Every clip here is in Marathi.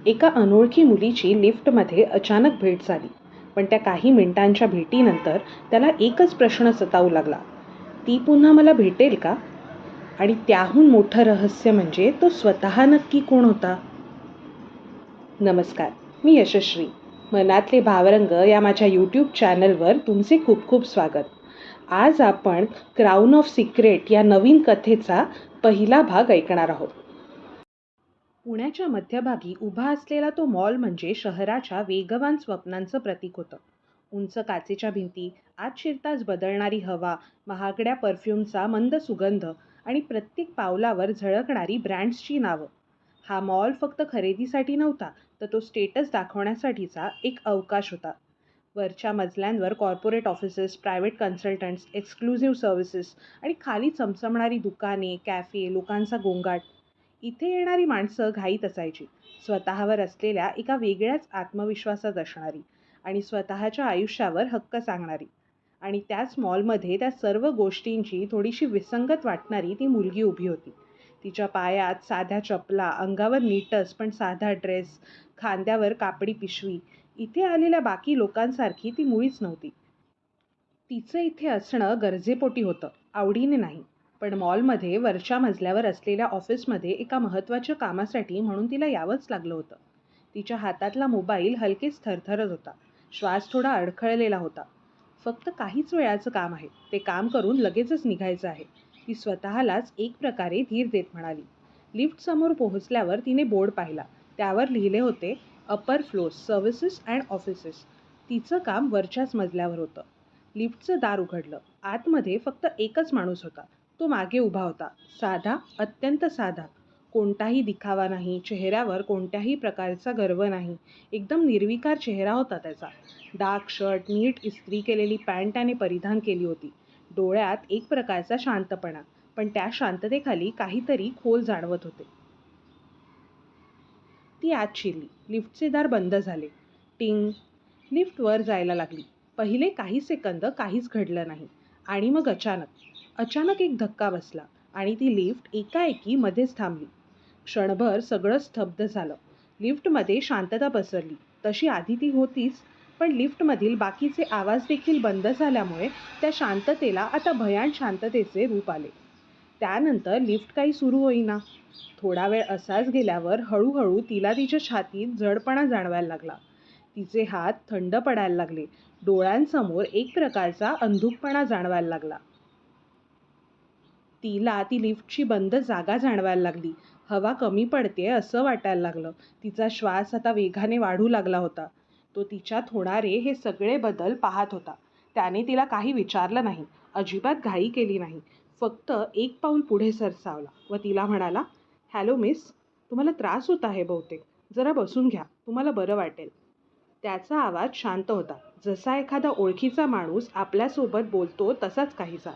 एका अनोळखी मुलीची लिफ्टमध्ये अचानक भेट झाली. पण त्या काही मिनिटांच्या भेटीनंतर त्याला एकच प्रश्न सतावू लागला. ती पुन्हा मला भेटेल का? आणि त्याहून मोठं रहस्य म्हणजे तो स्वतः नक्की कोण होता? नमस्कार, मी यशश्री. मनातले भावरंग या माझ्या यूट्यूब चॅनलवर तुमचे खूप खूप स्वागत. आज आपण क्राऊन ऑफ सिक्रेट या नवीन कथेचा पहिला भाग ऐकणार आहोत. पुण्याच्या मध्यभागी उभा असलेला तो मॉल म्हणजे शहराच्या वेगवान स्वप्नांचं प्रतीक होतं. उंच काचेच्या भिंती, आत शिरताच बदलणारी हवा, महागड्या परफ्यूमचा मंद सुगंध आणि प्रत्येक पावलावर झळकणारी ब्रँड्सची नावं. हा मॉल फक्त खरेदीसाठी नव्हता, तर तो स्टेटस दाखवण्यासाठीचा एक अवकाश होता. वरच्या मजल्यांवर corporate offices, private consultants, exclusive services आणि खाली चमचमणारी दुकाने, कॅफे, लोकांचा गोंगाट. इथे येणारी माणसं घाईत असायची, स्वतःवर असलेल्या एका वेगळ्याच आत्मविश्वासात असणारी आणि स्वतःच्या आयुष्यावर हक्क सांगणारी. आणि त्याच मॉलमध्ये त्या सर्व गोष्टींची थोडीशी विसंगत वाटणारी ती मुलगी उभी होती. तिच्या पायात साध्या चपला, अंगावर नीटच पण साधा ड्रेस, खांद्यावर कापडी पिशवी. इथे आलेल्या बाकी लोकांसारखी ती मुळीच नव्हती. तिचं इथे असणं गरजेपोटी होतं, आवडीने नाही. पण मॉलमध्ये वरच्या मजल्यावर असलेल्या ऑफिसमध्ये एका महत्त्वाच्या कामासाठी म्हणून तिला यावंच लागलं होतं. तिच्या हातातला मोबाईल हलकेच थरथरत होता. श्वास थोडा अडखळलेला होता. फक्त काहीच वेळाचं काम आहे, ते काम करून लगेचच निघायचं आहे, ती स्वतःलाच एक प्रकारे धीर देत म्हणाली. लिफ्टसमोर पोहोचल्यावर तिने बोर्ड पाहिला. त्यावर लिहिले होते, अपर फ्लोर्स, सर्व्हिसेस अँड ऑफिसेस. तिचं काम वरच्याच मजल्यावर होतं. लिफ्टचं दार उघडलं. आतमध्ये फक्त एकच माणूस होता. तो मागे उभा होता. साधा, अत्यंत साधा. कोणताही दिखावा नाही, चेहऱ्यावर कोणत्याही प्रकारचा गर्व नाही. एकदम निर्विकार चेहरा होता त्याचा. डार्क शर्ट, नीट इस्त्री केलेली पॅन्ट त्याने परिधान केली होती. डोळ्यात एक प्रकारचा शांतपणा, पण त्या शांततेखाली काहीतरी खोल जाणवत होते. ती आत शिरली. लिफ्टचे दार बंद झाले. टिंग. लिफ्ट वर जायला लागली. पहिले काही सेकंद काहीच घडलं नाही. आणि मग अचानक एक धक्का बसला आणि ती लिफ्ट एकाएकी मध्येच थांबली. क्षणभर सगळं स्तब्ध झालं. लिफ्टमध्ये शांतता पसरली. तशी आधी ती होतीच, पण लिफ्टमधील बाकीचे आवाज देखील बंद झाल्यामुळे त्या शांततेला आता भयान शांततेचे रूप आले. त्यानंतर लिफ्ट काही सुरू होईना. थोडा वेळ असाच गेल्यावर हळूहळू तिला तिच्या छातीत जडपणा जाणवायला लागला. तिचे हात थंड पडायला लागले. डोळ्यांसमोर एक प्रकारचा अंधुकपणा जाणवायला लागला. तिला ती लिफ्टची बंद जागा जाणवायला लागली. हवा कमी पडते असं वाटायला लागलं. तिचा श्वास आता वेगाने वाढू लागला होता. तो तिच्यात होणारे हे सगळे बदल पाहत होता. त्याने तिला काही विचारलं नाही, अजिबात घाई केली नाही. फक्त एक पाऊल पुढे सरसावला व तिला म्हणाला, हॅलो मिस, तुम्हाला त्रास होत आहे बहुतेक. जरा बसून घ्या, तुम्हाला बरं वाटेल. त्याचा आवाज शांत होता, जसा एखादा ओळखीचा माणूस आपल्यासोबत बोलतो तसाच काहीसा.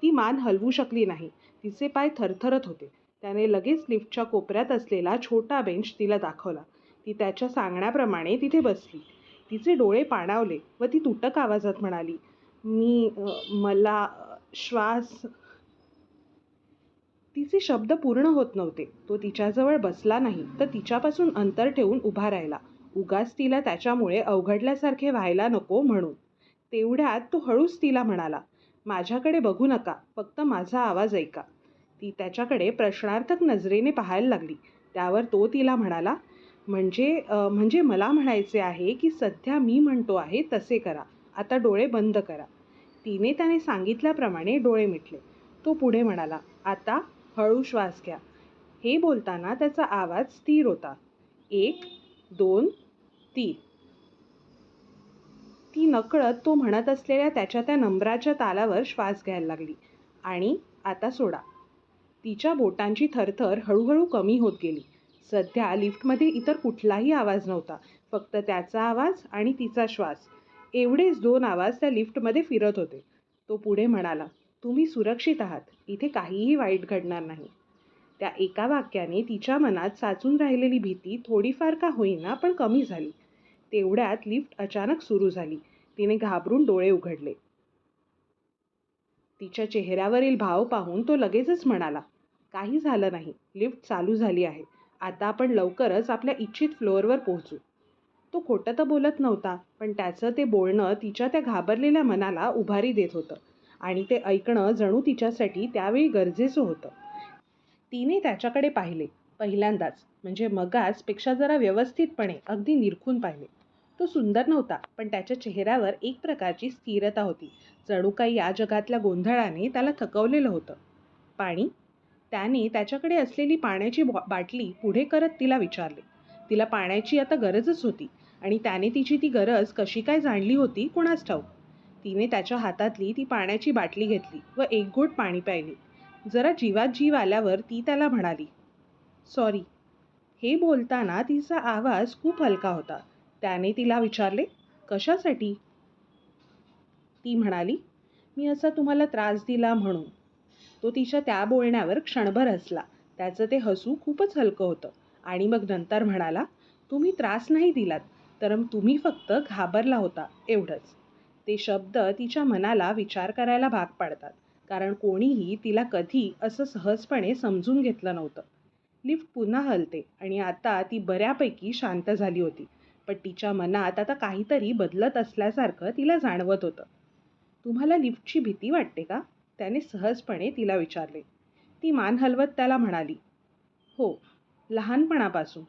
ती मान हलवू शकली नाही. तिचे पाय थरथरत होते. त्याने लगेच लिफ्टच्या कोपऱ्यात असलेला छोटा बेंच तिला दाखवला. ती त्याच्या सांगण्याप्रमाणे तिथे बसली. तिचे डोळे पाणावले व ती तुटक आवाजात म्हणाली, मला श्वास. तिचे शब्द पूर्ण होत नव्हते. तो तिच्याजवळ बसला नाही, तर तिच्यापासून अंतर ठेवून उभा राहिला. उगाच तिला त्याच्यामुळे अवघडल्यासारखे व्हायला नको म्हणून. तेवढ्यात तो हळूच तिला म्हणाला, माझ्याकडे बघू नका, फक्त माझा आवाज ऐका. ती त्याच्याकडे प्रश्नार्थक नजरेने पाहायला लागली. त्यावर तो तिला म्हणाला, म्हणजे मला म्हणायचे आहे की सध्या मी म्हणतो आहे तसे करा. आता डोळे बंद करा. तिने त्याने सांगितल्याप्रमाणे डोळे मिटले. तो पुढे म्हणाला, आता हळू श्वास घ्या. हे बोलताना त्याचा आवाज स्थिर होता. 1, 2, 3. ती नकळत तो म्हणत असलेल्या त्याच्या त्या नंबराच्या तालावर श्वास घ्यायला लागली. आणि आता सोडा. तिच्या बोटांची थरथर हळूहळू कमी होत गेली. सध्या लिफ्टमध्ये इतर कुठलाही आवाज नव्हता. फक्त त्याचा आवाज आणि तिचा श्वास. एवढेच 2 आवाज त्या लिफ्टमध्ये फिरत होते. तो पुढे म्हणाला, तुम्ही सुरक्षित आहात. इथे काहीही वाईट घडणार नाही. त्या एका वाक्याने तिच्या मनात साचून राहिलेली भीती थोडीफार का होईना पण कमी झाली. तेवढ्यात लिफ्ट अचानक सुरू झाली. तिने घाबरून डोळे उघडले. तिच्या चेहऱ्यावरील भाव पाहून तो लगेचच म्हणाला, काही झालं नाही. लिफ्ट चालू झाली आहे. आता आपण लवकरच आपल्या इच्छित फ्लोअरवर पोहोचू. तो खोटं तर बोलत नव्हता, पण त्याचं ते बोलणं तिच्या त्या घाबरलेल्या मनाला उभारी देत होतं आणि ते ऐकणं जणू तिच्यासाठी त्यावेळी गरजेचं होतं. तिने त्याच्याकडे पाहिले, पहिल्यांदाच, म्हणजे मगाचपेक्षा जरा व्यवस्थितपणे, अगदी निरखून पाहिले. तो सुंदर नव्हता, पण त्याच्या चेहऱ्यावर एक प्रकारची स्थिरता होती. जणू काही या जगातल्या गोंधळाने त्याला थकवलेलं होतं. पाणी? त्याने त्याच्याकडे असलेली पाण्याची बाटली पुढे करत तिला विचारले. तिला पाण्याची आता गरजच होती आणि त्याने तिची ती गरज कशी काय जाणली होती कुणास ठाऊक. तिने त्याच्या हातातली ती पाण्याची बाटली घेतली व एक घोट पाणी प्यायले. जरा जीवात जीव आल्यावर ती त्याला म्हणाली, सॉरी. हे बोलताना तिचा आवाज खूप हलका होता. त्याने तिला विचारले, कशासाठी? ती म्हणाली, मी असा तुम्हाला त्रास दिला म्हणून. तो तिच्या त्या बोलण्यावर क्षणभर हसला. त्याचं ते हसू खूपच हलकं होतं आणि मग नंतर म्हणाला, तुम्ही त्रास नाही दिलात, तर तुम्ही फक्त घाबरला होता, एवढंच. ते शब्द तिच्या मनाला विचार करायला भाग पाडतात, कारण कोणीही तिला कधी असं सहजपणे समजून घेतलं नव्हतं. लिफ्ट पुन्हा हलते आणि आता ती बऱ्यापैकी शांत झाली होती, पण तिच्या मनात आता काहीतरी बदलत असल्यासारखं तिला जाणवत होतं. तुम्हाला लिफ्टची भीती वाटते का? त्याने सहजपणे तिला विचारले. ती मान हलवत त्याला म्हणाली, हो, लहानपणापासून.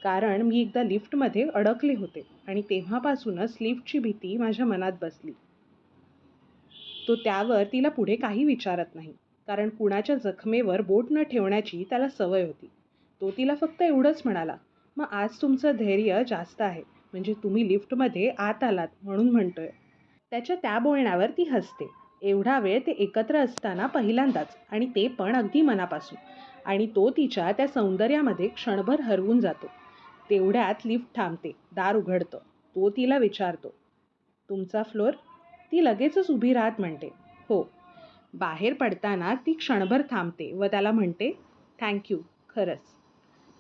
कारण मी एकदा लिफ्टमध्ये अडकले होते आणि तेव्हापासूनच लिफ्टची भीती माझ्या मनात बसली. तो त्यावर तिला पुढे काही विचारत नाही, कारण कुणाच्या जखमेवर बोट न ठेवण्याची त्याला सवय होती. तो तिला फक्त एवढंच म्हणाला, मग आज तुमचं धैर्य जास्त आहे, म्हणजे तुम्ही लिफ्टमध्ये आत आलात म्हणून म्हणतोय. त्याच्या त्या बोलण्यावर ती हसते. एवढा वेळ ते एकत्र असताना पहिल्यांदाच, आणि ते पण अगदी मनापासून. आणि तो तिच्या त्या सौंदर्यामध्ये क्षणभर हरवून जातो. तेवढ्यात लिफ्ट थांबते, दार उघडतं. तो तिला विचारतो, तुमचा फ्लोअर? ती लगेचच उभी राहत म्हणते, हो. बाहेर पडताना ती क्षणभर थांबते व त्याला म्हणते, थँक्यू, खरंच.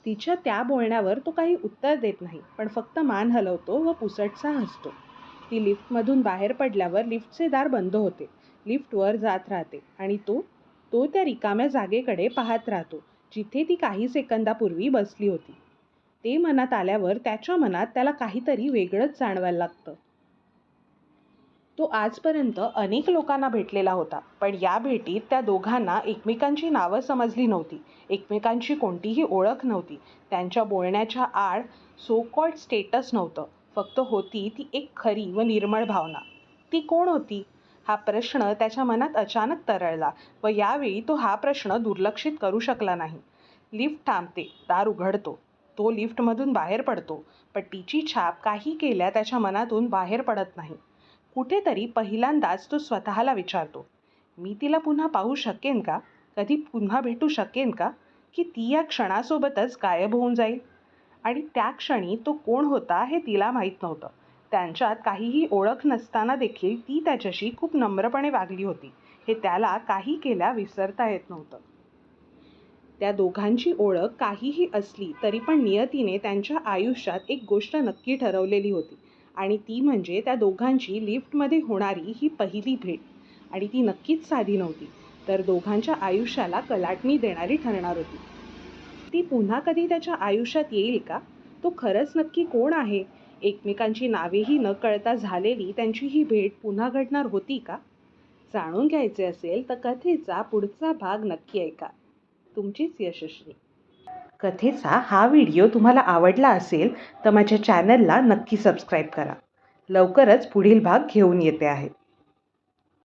तिच्या त्या बोलण्यावर तो काही उत्तर देत नाही, पण फक्त मान हलवतो व पुसटसा हसतो. ती लिफ्टमधून बाहेर पडल्यावर लिफ्टचे दार बंद होते. लिफ्ट वर जात राहते आणि तो तो त्या रिकाम्या जागेकडे पाहत राहतो, जिथे ती काही सेकंदापूर्वी बसली होती. ते मनात आल्यावर त्याच्या मनात त्याला काहीतरी वेगळंच जाणवायला लागतं. तो आजपर्यंत अनेक लोकांना भेटलेला होता, पण या भेटीत त्या दोघांना एकमेकांची नावं समजली नव्हती. एकमेकांची कोणतीही ओळख नव्हती. त्यांच्या बोलण्याच्या आड सो कॉल्ड स्टेटस नव्हतं. फक्त होती ती एक खरी व निर्मळ भावना. ती कोण होती? हा प्रश्न त्याच्या मनात अचानक तरळला व यावेळी तो हा प्रश्न दुर्लक्षित करू शकला नाही. लिफ्ट थांबते, दार उघडतो. तो लिफ्टमधून बाहेर पडतो, पण तिची छाप काही केल्या त्याच्या मनातून बाहेर पडत नाही. कुठेतरी पहिल्यांदाच तो स्वतःला विचारतो, मी तिला पुन्हा पाहू शकेन का? कधी पुन्हा भेटू शकेन का? की ती या क्षणासोबतच गायब होऊन जाईल? आणि त्या क्षणी तो कोण होता हे तिला माहीत नव्हतं. त्यांच्यात काहीही ओळख नसताना देखील ती त्याच्याशी खूप नम्रपणे वागली होती, हे त्याला काही केल्या विसरता येत नव्हतं. त्या दोघांची ओळख काहीही असली तरी पण नियतीने त्यांच्या आयुष्यात एक गोष्ट नक्की ठरवलेली होती, आणि ती म्हणजे त्या दोघांची लिफ्टमध्ये होणारी ही पहिली भेट. आणि ती नक्कीच साधी नव्हती, तर दोघांच्या आयुष्याला कलाटणी देणारी ठरणार होती. ती पुन्हा कधी त्याच्या आयुष्यात येईल का? तो खरंच नक्की कोण आहे? एकमेकांची नावेही न कळता झालेली त्यांची ही भेट पुन्हा घडणार होती का? जाणून घ्यायचे असेल तर कथेचा पुढचा भाग नक्की ऐका. तुमचीच यशस्वी. कथेचा हा व्हिडिओ तुम्हाला आवडला असेल तर माझ्या चॅनलला नक्की सबस्क्राईब करा. लवकरच पुढील भाग घेऊन येते आहे.